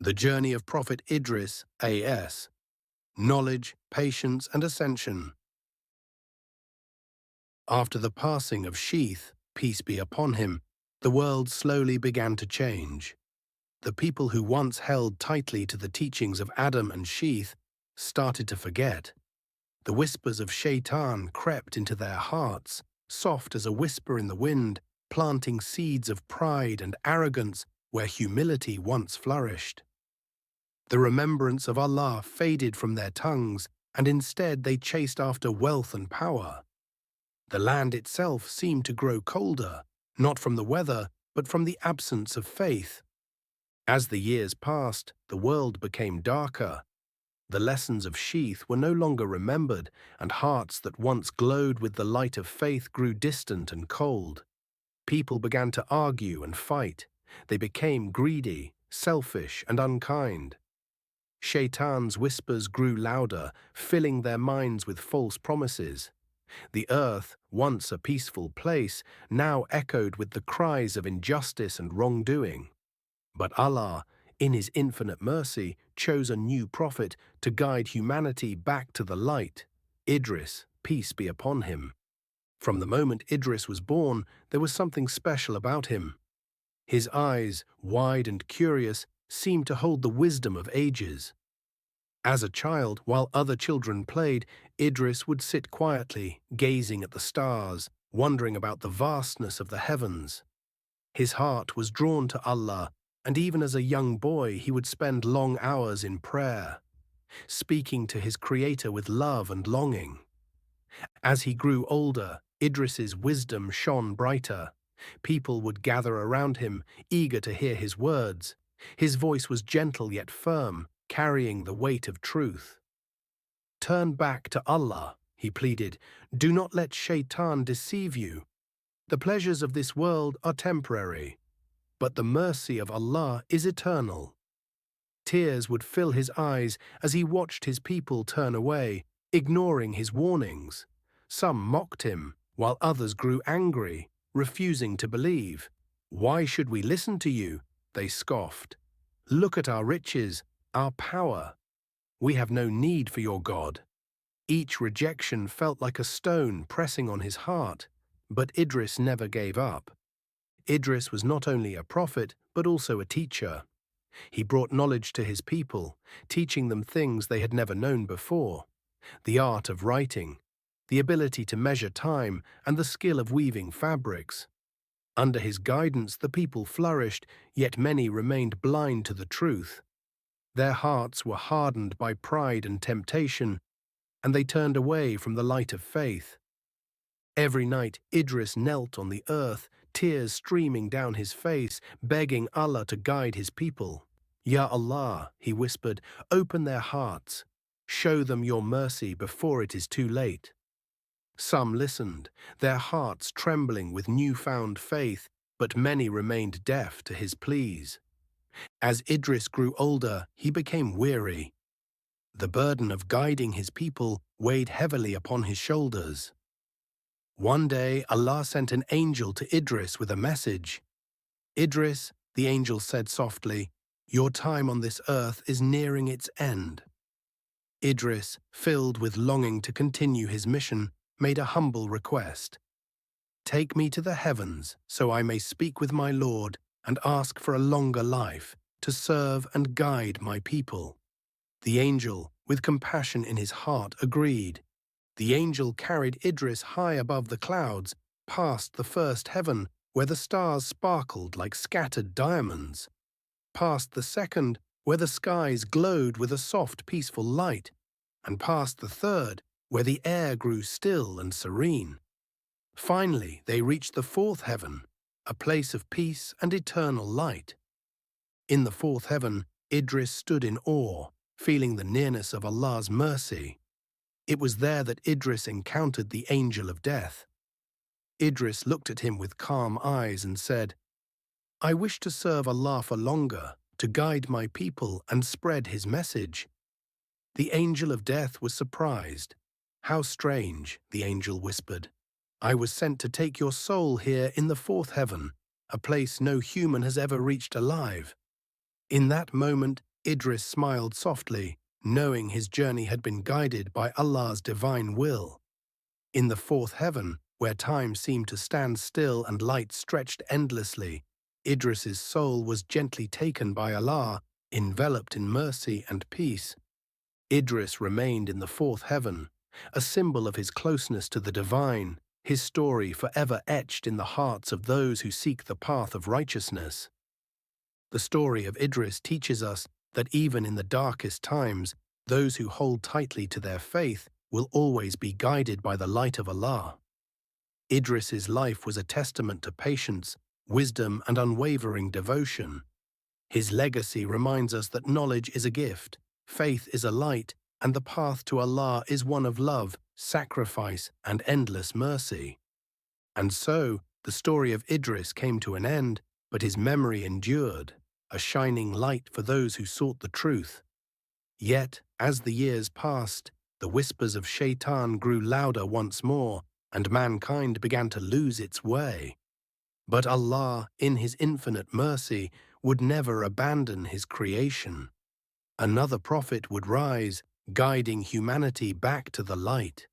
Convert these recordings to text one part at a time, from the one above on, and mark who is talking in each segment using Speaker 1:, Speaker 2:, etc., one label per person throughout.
Speaker 1: The Journey of Prophet Idris, A.S. Knowledge, Patience and Ascension. After the passing of Sheeth, peace be upon him, the world slowly began to change. The people who once held tightly to the teachings of Adam and Sheeth started to forget. The whispers of Shaitan crept into their hearts, soft as a whisper in the wind, planting seeds of pride and arrogance where humility once flourished. The remembrance of Allah faded from their tongues, and instead they chased after wealth and power. The land itself seemed to grow colder, not from the weather, but from the absence of faith. As the years passed, the world became darker. The lessons of Sheeth were no longer remembered, and hearts that once glowed with the light of faith grew distant and cold. People began to argue and fight. They became greedy, selfish, and unkind. Shaitan's whispers grew louder, filling their minds with false promises. The earth, once a peaceful place, now echoed with the cries of injustice and wrongdoing. But Allah, in His infinite mercy, chose a new prophet to guide humanity back to the light, Idris, peace be upon him. From the moment Idris was born, there was something special about him. His eyes, wide and curious, seemed to hold the wisdom of ages. As a child, while other children played, Idris would sit quietly, gazing at the stars, wondering about the vastness of the heavens. His heart was drawn to Allah, and even as a young boy he would spend long hours in prayer, speaking to his Creator with love and longing. As he grew older, Idris's wisdom shone brighter. People would gather around him, eager to hear his words. His voice was gentle yet firm, carrying the weight of truth. "Turn back to Allah," he pleaded. "Do not let Shaitan deceive you. The pleasures of this world are temporary, but the mercy of Allah is eternal." Tears would fill his eyes as he watched his people turn away, ignoring his warnings. Some mocked him, while others grew angry, refusing to believe. "Why should we listen to you?" they scoffed. "Look at our riches, our power. We have no need for your God." Each rejection felt like a stone pressing on his heart, but Idris never gave up. Idris was not only a prophet, but also a teacher. He brought knowledge to his people, teaching them things they had never known before: the art of writing, the ability to measure time, and the skill of weaving fabrics. Under his guidance, the people flourished, yet many remained blind to the truth. Their hearts were hardened by pride and temptation, and they turned away from the light of faith. Every night, Idris knelt on the earth, tears streaming down his face, begging Allah to guide his people. "Ya Allah," he whispered, "open their hearts. Show them your mercy before it is too late." Some listened, their hearts trembling with newfound faith, but many remained deaf to his pleas. As Idris grew older, he became weary. The burden of guiding his people weighed heavily upon his shoulders. One day, Allah sent an angel to Idris with a message. "Idris," the angel said softly, "your time on this earth is nearing its end." Idris, filled with longing to continue his mission, made a humble request. "Take me to the heavens so I may speak with my Lord and ask for a longer life to serve and guide my people." The angel, with compassion in his heart, agreed. The angel carried Idris high above the clouds, past the first heaven, where the stars sparkled like scattered diamonds, past the second, where the skies glowed with a soft, peaceful light, and past the third, where the air grew still and serene. Finally, they reached the fourth heaven, a place of peace and eternal light. In the fourth heaven, Idris stood in awe, feeling the nearness of Allah's mercy. It was there that Idris encountered the angel of death. Idris looked at him with calm eyes and said, "I wish to serve Allah for longer, to guide my people and spread His message." The angel of death was surprised. "How strange," the angel whispered. "I was sent to take your soul here in the fourth heaven, a place no human has ever reached alive." In that moment, Idris smiled softly, knowing his journey had been guided by Allah's divine will. In the fourth heaven, where time seemed to stand still and light stretched endlessly, Idris's soul was gently taken by Allah, enveloped in mercy and peace. Idris remained in the fourth heaven, a symbol of his closeness to the divine, his story forever etched in the hearts of those who seek the path of righteousness. The story of Idris teaches us that even in the darkest times, those who hold tightly to their faith will always be guided by the light of Allah. Idris's life was a testament to patience, wisdom, and unwavering devotion. His legacy reminds us that knowledge is a gift, faith is a light, and the path to Allah is one of love, sacrifice, and endless mercy. And so, the story of Idris came to an end, but his memory endured, a shining light for those who sought the truth. Yet, as the years passed, the whispers of Shaitan grew louder once more, and mankind began to lose its way. But Allah, in His infinite mercy, would never abandon His creation. Another prophet would rise, guiding humanity back to the light.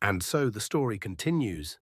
Speaker 1: And so the story continues.